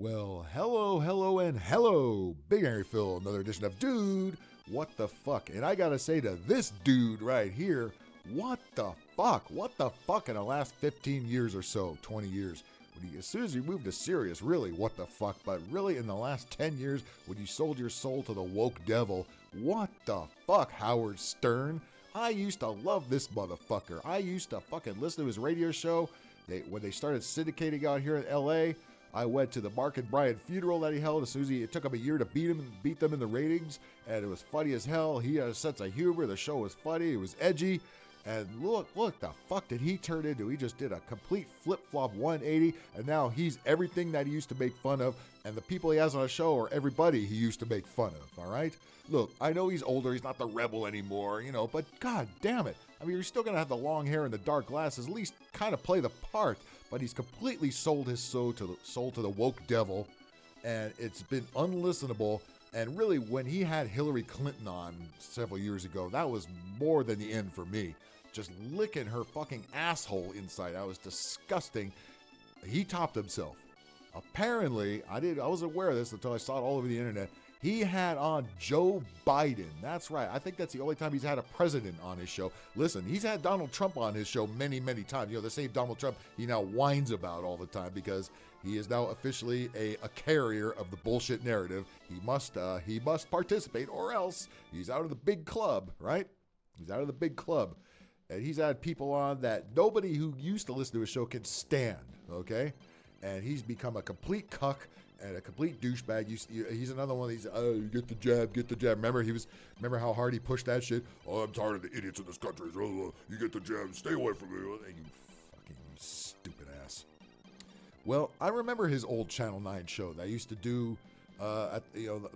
Well, hello, and hello, Big Harry Phil, another edition of Dude, What the Fuck? And I gotta say to this dude right here, what the fuck? What the fuck in the last 15 years or so, 20 years? As soon as you moved to Sirius, really, what the fuck? But really, in the last 10 years, when you sold your soul to the woke devil, what the fuck, Howard Stern? I used to love this motherfucker. I used to fucking listen to his radio show. When they started syndicating out here in L.A., I went to the Mark and Brian funeral that he held. As soon as it took him a year to beat them in the ratings, and it was funny as hell. He had a sense of humor. The show was funny. It was edgy. And look the fuck did he turn into? He just did a complete flip-flop 180, and now he's everything that he used to make fun of, and the people he has on a show are everybody he used to make fun of, all right? Look, I know he's older, he's not the rebel anymore, but god damn it. I mean, you're still going to have the long hair and the dark glasses, at least kind of play the part, but he's completely sold his soul to the woke devil, and it's been unlistenable. And really, when he had Hillary Clinton on several years ago, that was more than the end for me. Just licking her fucking asshole inside. That was disgusting. He topped himself. Apparently, I wasn't aware of this until I saw it all over the internet. He had on Joe Biden. That's right. I think that's the only time he's had a president on his show. Listen, he's had Donald Trump on his show many, many times. The same Donald Trump he now whines about all the time because he is now officially a carrier of the bullshit narrative. He must participate or else he's out of the big club, right? He's out of the big club. And he's had people on that nobody who used to listen to his show can stand, okay? And he's become a complete cuck and a complete douchebag. He's another one of these, get the jab. Remember how hard he pushed that shit? Oh, I'm tired of the idiots in this country. You get the jab, stay away from me. You fucking stupid ass. Well, I remember his old Channel 9 show that I used to do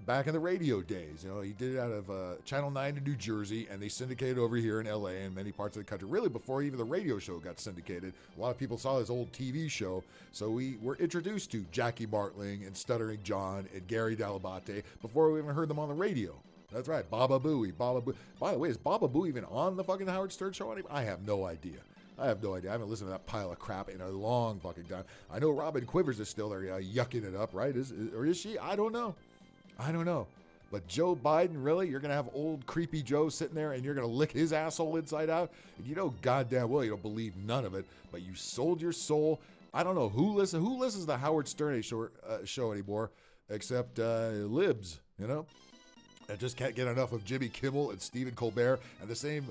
back in the radio days. He did it out of Channel 9 in New Jersey, and they syndicated over here in LA and many parts of the country. Really, before even the radio show got syndicated, a lot of people saw his old TV show. So we were introduced to Jackie Martling and Stuttering John and Gary Dell'Abate before we even heard them on the radio. That's right, Baba Booey. By the way, is Baba Booey even on the fucking Howard Stern show anymore? I have no idea. I haven't listened to that pile of crap in a long fucking time. I know Robin Quivers is still there yucking it up, right? Is she? I don't know. But Joe Biden, really? You're going to have old creepy Joe sitting there and you're going to lick his asshole inside out? And goddamn well you don't believe none of it, but you sold your soul. I don't know who listens to the Howard Stern show anymore except libs, I just can't get enough of Jimmy Kimmel and Stephen Colbert and the same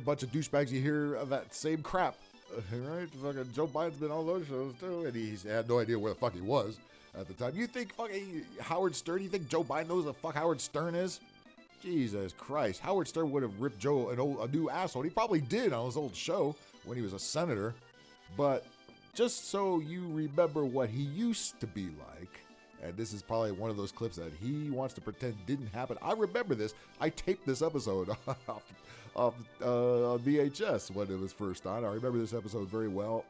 bunch of douchebags you hear of that same crap. Right? Fucking Joe Biden's been on those shows too, and he's had no idea where the fuck he was at the time. You think fucking Howard Stern, you think Joe Biden knows who the fuck Howard Stern is? Jesus Christ. Howard Stern would have ripped Joe a new asshole. He probably did on his old show when he was a senator. But just so you remember what he used to be like, and this is probably one of those clips that he wants to pretend didn't happen. I remember this. I taped this episode off VHS when it was first on. I remember this episode very well.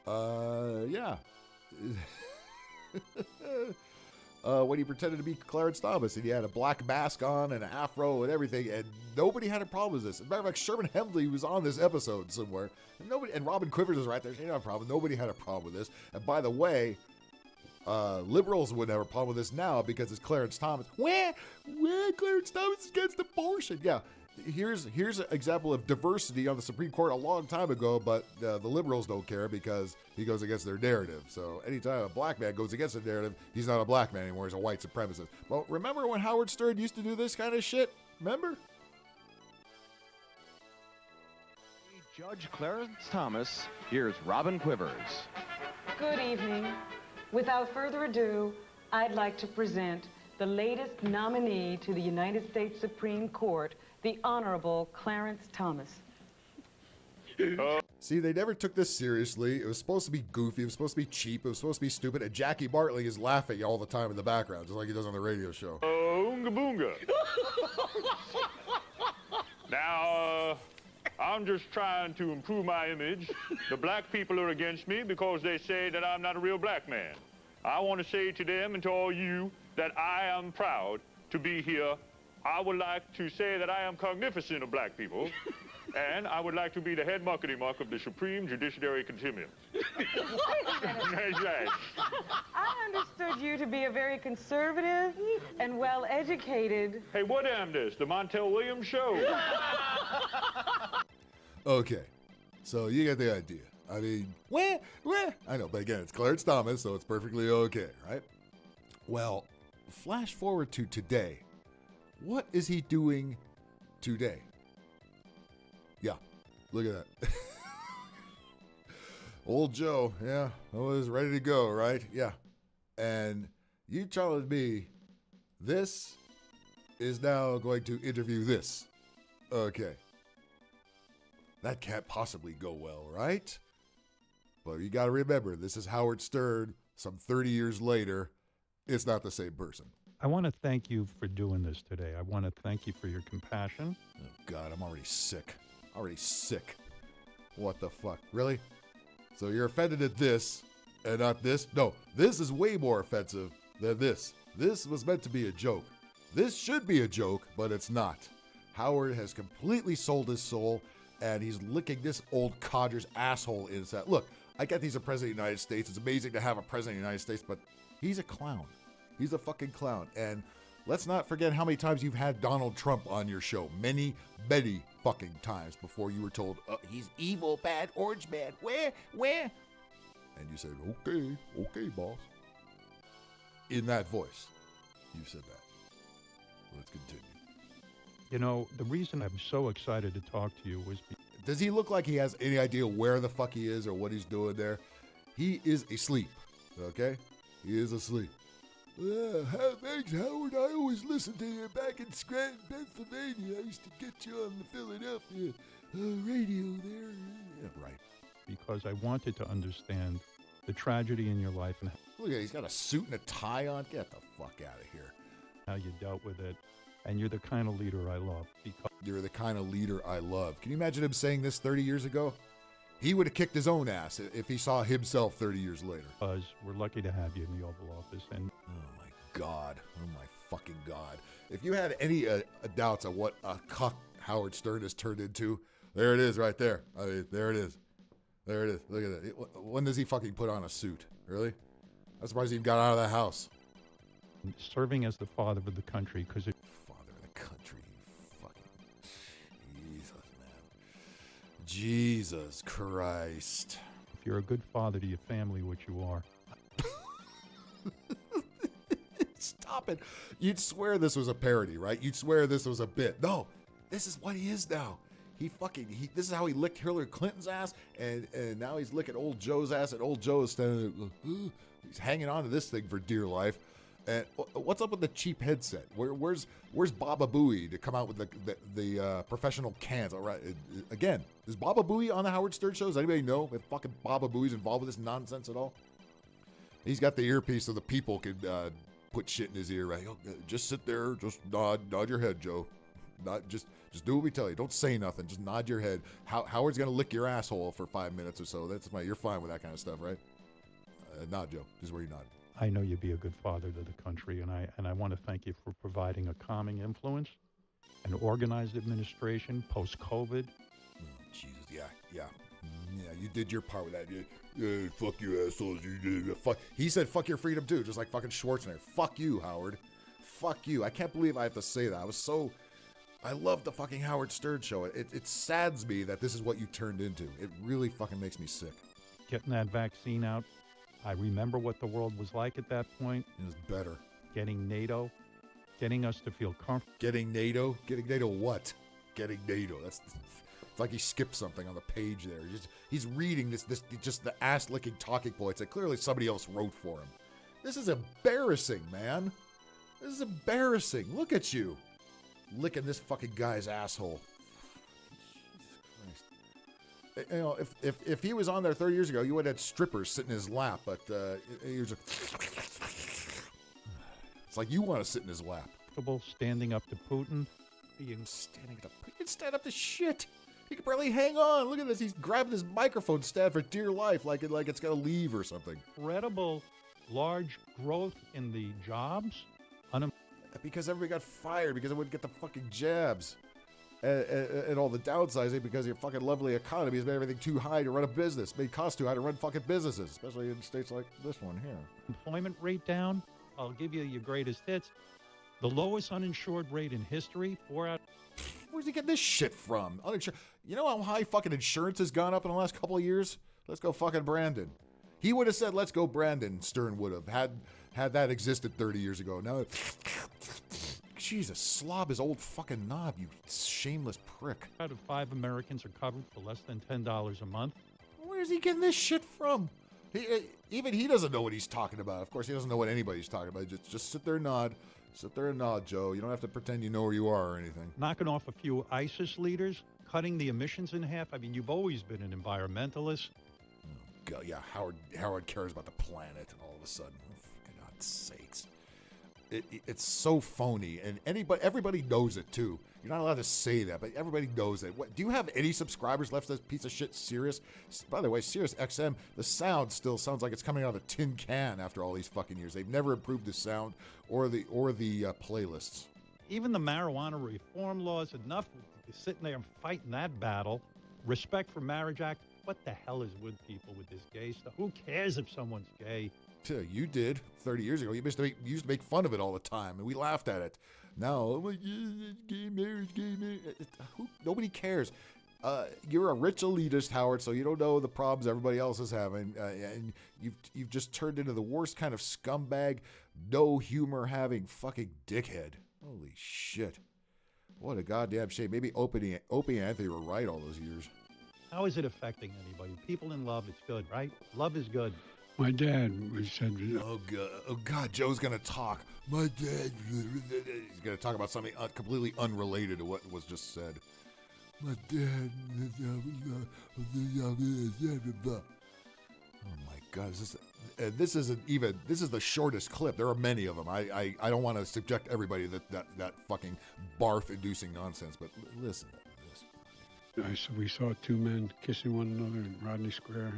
Yeah. When he pretended to be Clarence Thomas and he had a black mask on and an afro and everything, and nobody had a problem with this. As a matter of fact, Sherman Hemsley was on this episode somewhere, and Robin Quivers is right there. She didn't have a problem. Nobody had a problem with this. And by the way, liberals wouldn't have a problem with this now because it's Clarence Thomas. Where Clarence Thomas is against abortion. Yeah, here's an example of diversity on the Supreme Court a long time ago, but the liberals don't care because he goes against their narrative. So anytime a black man goes against the narrative, he's not a black man anymore. He's a white supremacist. Well, remember when Howard Stern used to do this kind of shit? Remember? Judge Clarence Thomas, here's Robin Quivers. Good evening. Without further ado, I'd like to present the latest nominee to the United States Supreme Court, the Honorable Clarence Thomas. See, they never took this seriously. It was supposed to be goofy. It was supposed to be cheap. It was supposed to be stupid. And Jackie Martling is laughing all the time in the background, just like he does on the radio show. Oonga boonga. Now, I'm just trying to improve my image. The black people are against me because they say that I'm not a real black man. I want to say to them and to all you that I am proud to be here. I would like to say that I am cognizant of black people And I would like to be the head muckety-muck of the Supreme Judiciary Continuum. That's right. I understood you to be a very conservative and well-educated. Hey, what am this? The Montel Williams Show? Okay, so you get the idea. I mean, where? I know, but again, it's Clarence Thomas, so it's perfectly okay, right? Well, flash forward to today. What is he doing today? Yeah, look at that. Old Joe, yeah, was ready to go, right? Yeah. And you telling me this is now going to interview this. Okay. That can't possibly go well, right? But you got to remember, this is Howard Stern some 30 years later. It's not the same person. I want to thank you for doing this today. I want to thank you for your compassion. Oh, God, I'm already sick. What the fuck? Really? So you're offended at this and not this? No, this is way more offensive than this. This was meant to be a joke. This should be a joke, but it's not. Howard has completely sold his soul, and he's licking this old codger's asshole inside. Look, I get he's a president of the United States. It's amazing to have a president of the United States, but he's a clown. He's a fucking clown. And let's not forget how many times you've had Donald Trump on your show. Many, many fucking times before you were told, he's evil, bad, orange man. Where? And you said, okay, boss. In that voice, you said that. Let's continue. You know, the reason I'm so excited to talk to you was Does he look like he has any idea where the fuck he is or what he's doing there? He is asleep, okay? He is asleep. Thanks, Howard. I always listened to you back in Scranton, Pennsylvania. I used to get you on the Philadelphia radio there. Yeah, right. because I wanted to understand the tragedy in your life and Look at, he's got a suit and a tie on. Get the fuck out of here. how you dealt with it. And you're the kind of leader I love. Because You're the kind of leader I love. Can you imagine him saying this 30 years ago? He would have kicked his own ass if he saw himself 30 years later. we're lucky to have you in the Oval Office. And Oh my God. Oh my fucking God. If you had any doubts on what a cuck Howard Stern has turned into, there it is right there. I mean, there it is. There it is. Look at that. When does he fucking put on a suit? Really? I'm surprised he even got out of that house. serving as the father of the country, because Father of the country. You fucking Jesus, man. Jesus Christ. if you're a good father to your family, which you are, Stop it. You'd swear this was a parody, right? You'd swear this was a bit. No, this is what he is now. This is how he licked Hillary Clinton's ass, and now he's licking old Joe's ass, and old Joe is standing there, he's hanging on to this thing for dear life. And what's up with the cheap headset? Where's Baba Booey to come out with the professional cans? All right, again, is Baba Booey on the Howard Stern show? Does anybody know if fucking Baba Booey's involved with this nonsense at all? He's got the earpiece so the people can put shit in his ear, right? Just sit there, just nod your head, Joe. Not just do what we tell you. Don't say nothing. Just nod your head. Howard's gonna lick your asshole for 5 minutes or so. You're fine with that kind of stuff, right? Nod, Joe. This is where you nod. I know you'd be a good father to the country, and I want to thank you for providing a calming influence, an organized administration post-COVID. Jesus, yeah. You did your part with that. Fuck you, assholes. Fuck. He said, "Fuck your freedom too," just like fucking Schwarzenegger. Fuck you, Howard. Fuck you. I can't believe I have to say that. I love the fucking Howard Stern show. It saddens me that this is what you turned into. It really fucking makes me sick. Getting that vaccine out, I remember what the world was like at that point. It was better. Getting NATO, getting us to feel comfortable. Getting NATO what? Getting NATO. It's like he skipped something on the page there. He's reading this just the ass licking talking points that clearly somebody else wrote for him. This is embarrassing, man. This is embarrassing. Look at you, licking this fucking guy's asshole. Jesus Christ. You know, if he was on there 30 years ago, you would have had strippers sitting in his lap. But he was it's like you want to sit in his lap. Standing up to Putin. You can stand up to shit. He can barely hang on. Look at this. He's grabbing his microphone stand for dear life, like it's gonna leave or something. Incredible large growth in the jobs. Because everybody got fired because they wouldn't get the fucking jabs. and all the downsizing because your fucking lovely economy has made everything too high to run a business, made costs too high to run fucking businesses, especially in states like this one here. Employment rate down. I'll give you your greatest hits. The lowest uninsured rate in history. 4 out. Where's he getting this shit from? You know how high fucking insurance has gone up in the last couple of years? Let's go fucking Brandon. He would have said, let's go Brandon, Stern would have, had that existed 30 years ago. Now, Jesus, slob his old fucking knob, you shameless prick. Out of 5 Americans are covered for less than $10 a month. Where's he getting this shit from? Even he doesn't know what he's talking about. Of course, he doesn't know what anybody's talking about. Just sit there and nod. Sit there and nod, Joe. You don't have to pretend you know where you are or anything. Knocking off a few ISIS leaders, cutting the emissions in half. I mean, you've always been an environmentalist. Oh, God, yeah, Howard cares about the planet all of a sudden. For God's sakes. It's so phony, and everybody knows it, too. You're not allowed to say that, but everybody knows it. Do you have any subscribers left to this piece of shit Sirius? By the way, Sirius XM, the sound still sounds like it's coming out of a tin can after all these fucking years. They've never improved the sound or the playlists. Even the marijuana reform laws, enough sitting there and fighting that battle. Respect for Marriage Act. What the hell is with people with this gay stuff? Who cares if someone's gay? You did 30 years ago. You used to make fun of it all the time, and we laughed at it. Now, oh my God, gay marriage. Nobody cares. You're a rich elitist, Howard, so you don't know the problems everybody else is having, and you've just turned into the worst kind of scumbag, no humor having fucking dickhead. Holy shit! What a goddamn shame. Maybe Opie and Anthony were right all those years. How is it affecting anybody? People in love, it's good, right? Love is good. My dad said, Oh God, Joe's gonna talk. My dad, he's gonna talk about something completely unrelated to what was just said. My dad. Oh my God, this is the shortest clip. There are many of them. I don't want to subject everybody to that fucking barf-inducing nonsense. But listen. we saw 2 men kissing one another in Rodney Square.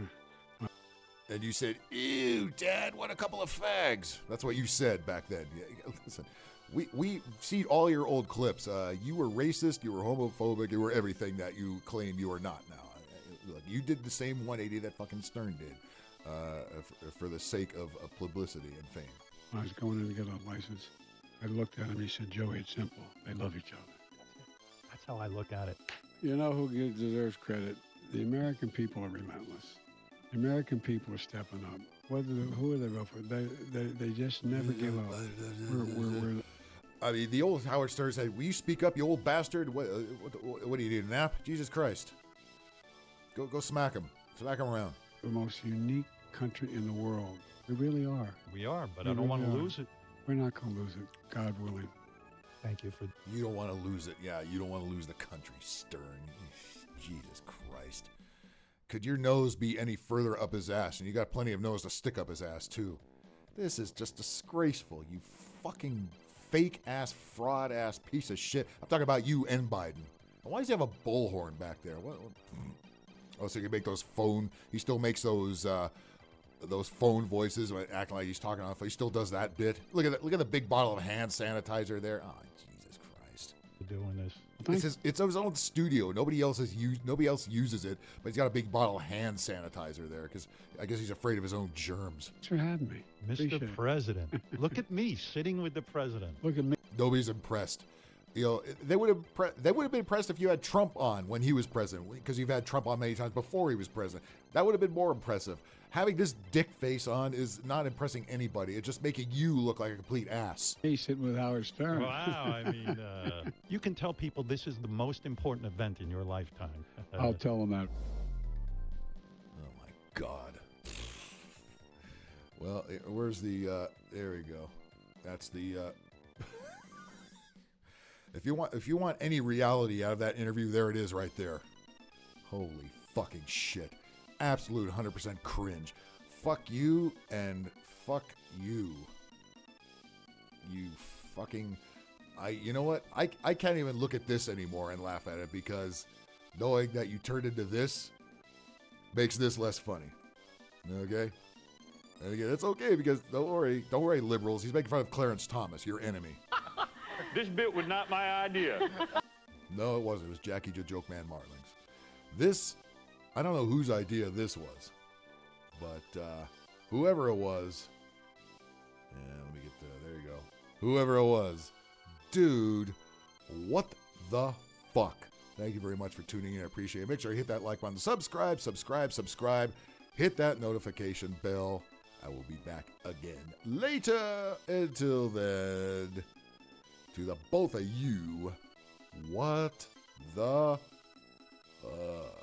And you said, ew, Dad, what a couple of fags. That's what you said back then. Yeah, listen, we see all your old clips. You were racist, you were homophobic, you were everything that you claim you are not now. Look, you did the same 180 that fucking Stern did for the sake of publicity and fame. When I was going in to get a license, I looked at him, he said, Joey, it's simple. They love each other. That's how I look at it. You know who deserves credit? The American people are relentless. The American people are stepping up. Who are they vote for? They just never give up. I mean, the old Howard Stern said, "Will you speak up, you old bastard? What do you need, a nap? Jesus Christ! Go smack him around." The most unique country in the world. We really are. We are, but I don't want to lose it. We're not going to lose it, God willing. Thank you for. You don't want to lose it. Yeah, you don't want to lose the country, Stern. Jesus Christ. Could your nose be any further up his ass? And you got plenty of nose to stick up his ass, too. This is just disgraceful, you fucking fake-ass, fraud-ass piece of shit. I'm talking about you and Biden. Why does he have a bullhorn back there? What? Oh, so you can make those phone... He still makes those phone voices, acting like he's talking on the phone. He still does that bit. Look at the big bottle of hand sanitizer there. Oh, Jesus Christ. Doing this. It's his own studio. Nobody else uses it, but he's got a big bottle of hand sanitizer there because I guess he's afraid of his own germs. Thanks for having me. Mr. President. Look at me sitting with the president. Look at me. Nobody's impressed. You know, they would have been impressed if you had Trump on when he was president, because you've had Trump on many times before he was president. That would have been more impressive. Having this dick face on is not impressing anybody. It's just making you look like a complete ass. He's sitting with Howard Stern. Wow, I mean, you can tell people this is the most important event in your lifetime. I'll tell them that. Oh my God. Well, where's the? There we go. That's the. If you want any reality out of that interview, there it is right there. Holy fucking shit. Absolute 100% cringe. Fuck you and fuck you. You fucking... You know what? I can't even look at this anymore and laugh at it because knowing that you turned into this makes this less funny. Okay? And again, it's okay because don't worry, liberals. He's making fun of Clarence Thomas, your enemy. This bit was not my idea. No, it wasn't. It was Jackie the Joke Man Marlings. This, I don't know whose idea this was, but whoever it was, let me get there you go. Whoever it was, dude, what the fuck? Thank you very much for tuning in. I appreciate it. Make sure you hit that like button, subscribe. Hit that notification bell. I will be back again later. Until then, to the both of you, what the fuck?